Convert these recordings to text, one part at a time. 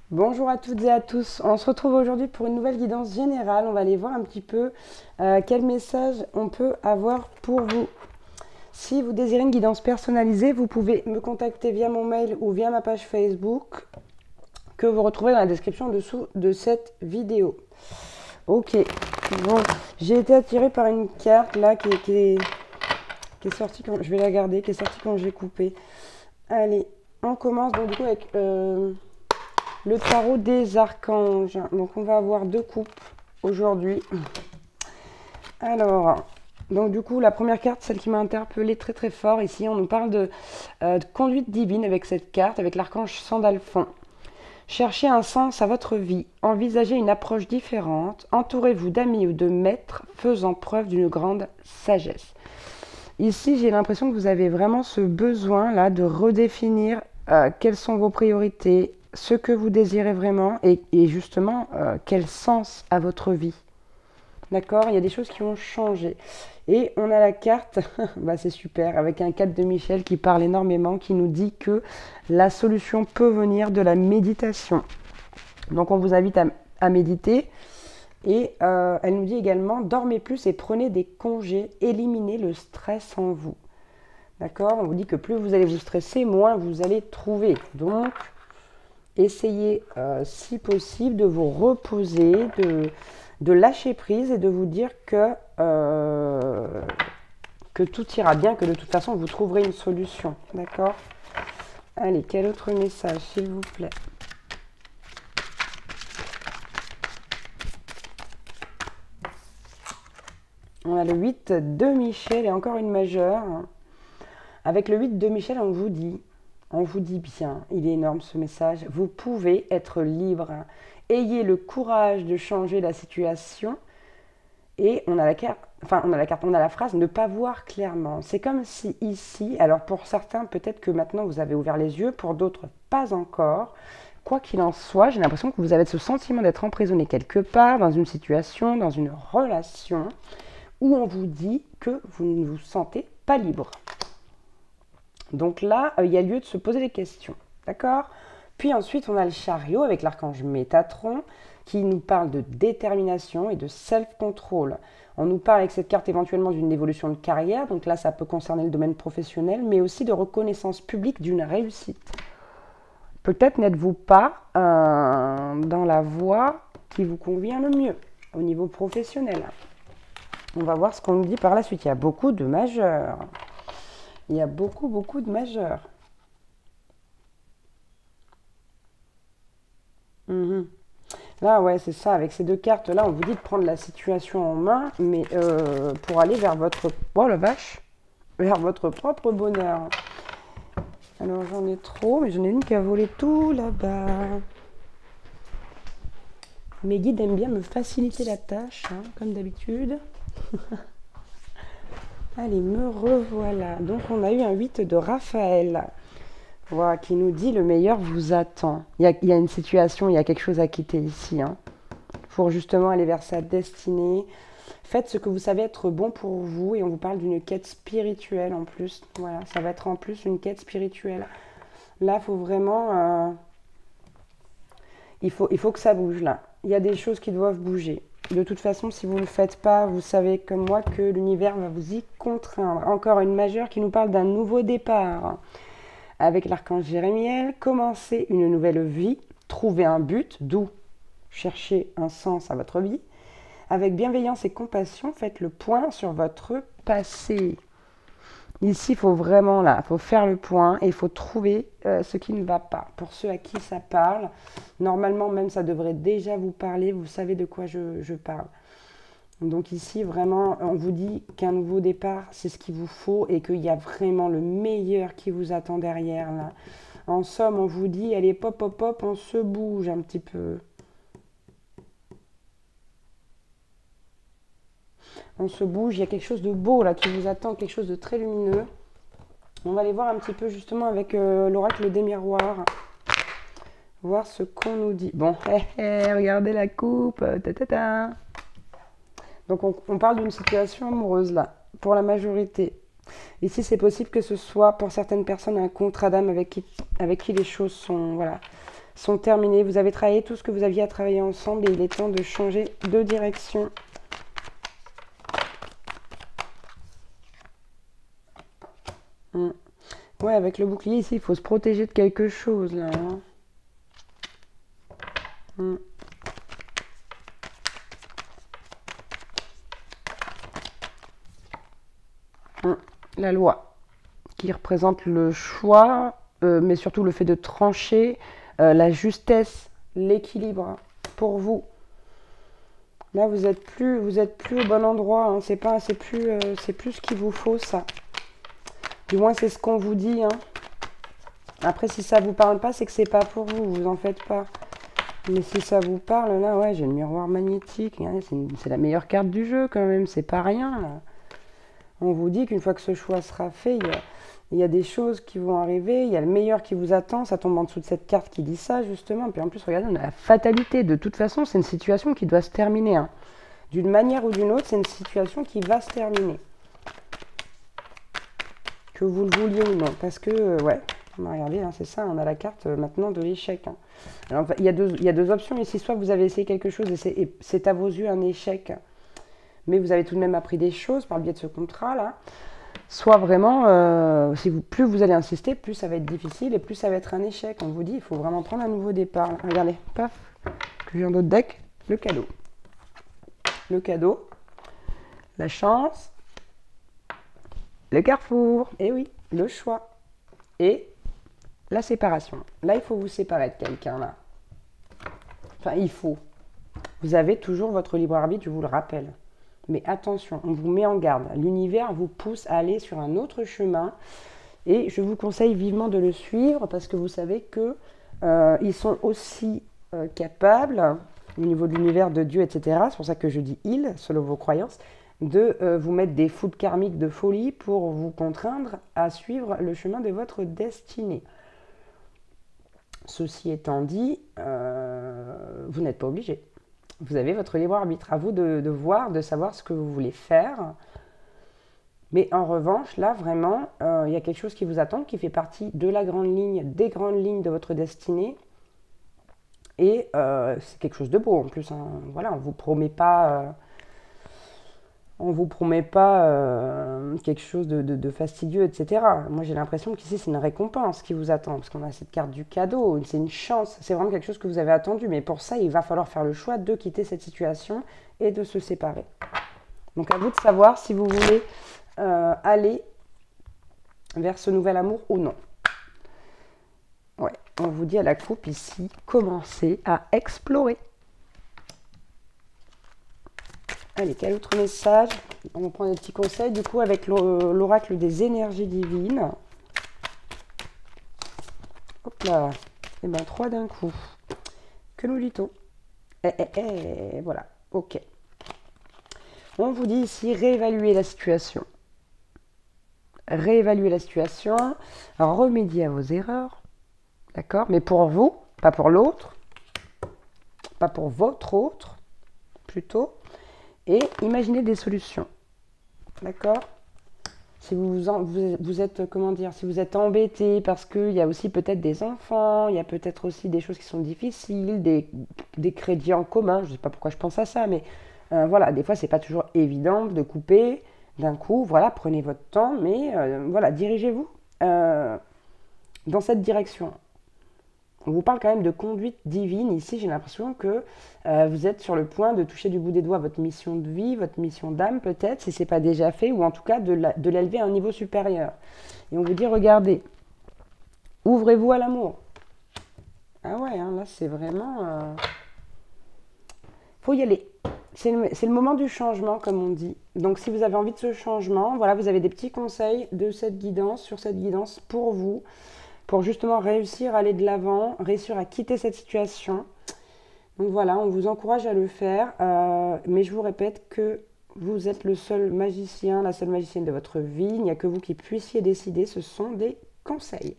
Bonjour à toutes et à tous. On se retrouve aujourd'hui pour une nouvelle guidance générale. On va aller voir un petit peu quel message on peut avoir pour vous. Si vous désirez une guidance personnalisée, vous pouvez me contacter via mon mail ou via ma page Facebook que vous retrouvez dans la description en dessous de cette vidéo. Ok, bon, j'ai été attirée par une carte là qui est sortie quand je vais la garder, qui est sortie quand j'ai coupé. Allez, on commence donc du coup avec le tarot des archanges. Donc on va avoir deux coupes aujourd'hui. Alors, donc du coup la première carte, celle qui m'a interpellée très très fort ici, on nous parle de conduite divine avec cette carte, avec l'archange Sandalphon. Cherchez un sens à votre vie, envisagez une approche différente, entourez-vous d'amis ou de maîtres faisant preuve d'une grande sagesse. Ici, j'ai l'impression que vous avez vraiment ce besoin-là de redéfinir quelles sont vos priorités, ce que vous désirez vraiment et justement quel sens à votre vie. D'accord? Il y a des choses qui ont changé. Et on a la carte, bah c'est super, avec un 4 de Michel qui parle énormément, qui nous dit que la solution peut venir de la méditation. Donc on vous invite à méditer. Et elle nous dit également, dormez plus et prenez des congés, éliminez le stress en vous. D'accord? On vous dit que plus vous allez vous stresser, moins vous allez trouver. Donc, essayez, si possible, de vous reposer, de lâcher prise et de vous dire que tout ira bien, que de toute façon, vous trouverez une solution. D'accord? Allez, quel autre message, s'il vous plaît? On a le 8 de Michel et encore une majeure. Avec le 8 de Michel, on vous dit bien, il est énorme ce message, vous pouvez être libre. Ayez le courage de changer la situation. Et on a la phrase ne pas voir clairement. C'est comme si ici, alors pour certains, peut-être que maintenant vous avez ouvert les yeux, pour d'autres, pas encore. Quoi qu'il en soit, j'ai l'impression que vous avez ce sentiment d'être emprisonné quelque part, dans une situation, dans une relation, où on vous dit que vous ne vous sentez pas libre. Donc là, il y a lieu de se poser des questions. D'accord? Puis ensuite, on a le chariot avec l'archange Métatron qui nous parle de détermination et de self-control. On nous parle avec cette carte éventuellement d'une évolution de carrière, donc là ça peut concerner le domaine professionnel, mais aussi de reconnaissance publique d'une réussite. Peut-être n'êtes-vous pas dans la voie qui vous convient le mieux au niveau professionnel. On va voir ce qu'on nous dit par la suite. Il y a beaucoup de majeurs. Il y a beaucoup de majeurs. Là, ouais, c'est ça. Avec ces deux cartes-là, on vous dit de prendre la situation en main, mais pour aller vers votre... Oh la vache! Vers votre propre bonheur. Alors, j'en ai trop, mais j'en ai une qui a volé tout là-bas. Mes guides aiment bien me faciliter la tâche, hein, comme d'habitude. Allez, me revoilà. Donc, on a eu un 8 de Raphaël. Voilà, qui nous dit le meilleur vous attend. Il y a une situation, il y a quelque chose à quitter ici, hein, pour justement aller vers sa destinée. Faites ce que vous savez être bon pour vous et on vous parle d'une quête spirituelle en plus. Voilà, ça va être en plus une quête spirituelle. Là, il faut vraiment... il faut que ça bouge là. Il y a des choses qui doivent bouger. De toute façon, si vous ne le faites pas, vous savez comme moi que l'univers va vous y contraindre. Encore une majeure qui nous parle d'un nouveau départ. Avec l'archange Jérémiel, commencez une nouvelle vie, trouvez un but, d'où cherchez un sens à votre vie. Avec bienveillance et compassion, faites le point sur votre passé. Ici, il faut vraiment, là, il faut faire le point et il faut trouver ce qui ne va pas. Pour ceux à qui ça parle, normalement même ça devrait déjà vous parler, vous savez de quoi je parle. Donc ici, vraiment, on vous dit qu'un nouveau départ, c'est ce qu'il vous faut et qu'il y a vraiment le meilleur qui vous attend derrière, là. En somme, on vous dit, allez, pop, pop, pop, on se bouge un petit peu. On se bouge, il y a quelque chose de beau, là, qui vous attend, quelque chose de très lumineux. On va aller voir un petit peu, justement, avec l'oracle des miroirs. Voir ce qu'on nous dit. Bon, regardez la coupe, ta. Donc on parle d'une situation amoureuse là, pour la majorité. Ici, c'est possible que ce soit pour certaines personnes un contrat d'âme avec qui les choses sont, voilà, sont terminées. Vous avez travaillé tout ce que vous aviez à travailler ensemble et il est temps de changer de direction. Ouais, avec le bouclier ici, il faut se protéger de quelque chose là. La loi, qui représente le choix, mais surtout le fait de trancher, la justesse, l'équilibre pour vous. Là, vous êtes plus au bon endroit. Hein. C'est plus ce qu'il vous faut, ça. Du moins, c'est ce qu'on vous dit. Hein. Après, si ça vous parle pas, c'est que c'est pas pour vous. Vous en faites pas. Mais si ça vous parle, là, ouais, j'ai le miroir magnétique. C'est la meilleure carte du jeu, quand même. C'est pas rien, là. On vous dit qu'une fois que ce choix sera fait, il y a des choses qui vont arriver, il y a le meilleur qui vous attend, ça tombe en dessous de cette carte qui dit ça, justement. Puis en plus, regardez, on a la fatalité. De toute façon, c'est une situation qui doit se terminer. Hein. D'une manière ou d'une autre, c'est une situation qui va se terminer. Que vous le vouliez ou non. Parce que, ouais, regardez, hein, c'est ça, on a la carte maintenant de l'échec. Hein. Alors, il y a deux options ici. Soit vous avez essayé quelque chose et c'est à vos yeux un échec, mais vous avez tout de même appris des choses par le biais de ce contrat-là. Soit vraiment, plus vous allez insister, plus ça va être difficile et plus ça va être un échec. On vous dit, il faut vraiment prendre un nouveau départ. Là. Regardez, paf, que j'ai un autre deck, le cadeau. Le cadeau, la chance, le carrefour, et oui, le choix, et la séparation. Là, il faut vous séparer de quelqu'un, là. Enfin, il faut. Vous avez toujours votre libre arbitre, je vous le rappelle. Mais attention, on vous met en garde. L'univers vous pousse à aller sur un autre chemin. Et je vous conseille vivement de le suivre parce que vous savez qu'ils sont aussi capables, au niveau de l'univers, de Dieu, etc. C'est pour ça que je dis ils, selon vos croyances, de vous mettre des foudres karmiques de folie pour vous contraindre à suivre le chemin de votre destinée. Ceci étant dit, vous n'êtes pas obligé. Vous avez votre libre arbitre, à vous de voir, de savoir ce que vous voulez faire. Mais en revanche, là, vraiment, il y a quelque chose qui vous attend, qui fait partie de la grande ligne, des grandes lignes de votre destinée. Et c'est quelque chose de beau, en plus. Hein. Voilà, on ne vous promet pas... quelque chose de fastidieux, etc. Moi, j'ai l'impression qu'ici, c'est une récompense qui vous attend, parce qu'on a cette carte du cadeau, c'est une chance, c'est vraiment quelque chose que vous avez attendu. Mais pour ça, il va falloir faire le choix de quitter cette situation et de se séparer. Donc, à vous de savoir si vous voulez aller vers ce nouvel amour ou non. Ouais, on vous dit à la coupe ici, commencez à explorer. Allez, quel autre message? On va prendre des petits conseils, du coup, avec l'oracle des énergies divines. Hop là. Et bien, 3 d'un coup. Que nous dit-on? Voilà, ok. On vous dit ici, réévaluer la situation. Réévaluer la situation, remédier à vos erreurs. D'accord? Mais pour vous, pas pour l'autre. Pas pour votre autre, plutôt. Et imaginez des solutions. D'accord? Si vous êtes, comment dire, si vous êtes embêté parce qu'il y a aussi peut-être des enfants, il y a peut-être aussi des choses qui sont difficiles, des crédits en commun, je ne sais pas pourquoi je pense à ça, mais voilà, des fois, c'est pas toujours évident de couper d'un coup. Voilà, prenez votre temps, mais voilà, dirigez-vous dans cette direction. On vous parle quand même de conduite divine. Ici, j'ai l'impression que vous êtes sur le point de toucher du bout des doigts votre mission de vie, votre mission d'âme peut-être, si ce n'est pas déjà fait, ou en tout cas de l'élever à un niveau supérieur. Et on vous dit, regardez, ouvrez-vous à l'amour. Ah ouais, hein, là c'est vraiment... faut y aller. C'est le moment du changement, comme on dit. Donc si vous avez envie de ce changement, voilà, vous avez des petits conseils de cette guidance, sur cette guidance pour vous, pour justement réussir à aller de l'avant, réussir à quitter cette situation. Donc voilà, on vous encourage à le faire, mais je vous répète que vous êtes le seul magicien, la seule magicienne de votre vie, il n'y a que vous qui puissiez décider, ce sont des conseils.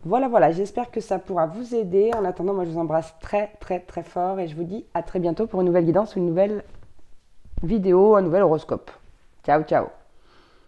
Voilà, j'espère que ça pourra vous aider. En attendant, moi je vous embrasse très très très fort et je vous dis à très bientôt pour une nouvelle guidance ou une nouvelle vidéo, un nouvel horoscope. Ciao, ciao.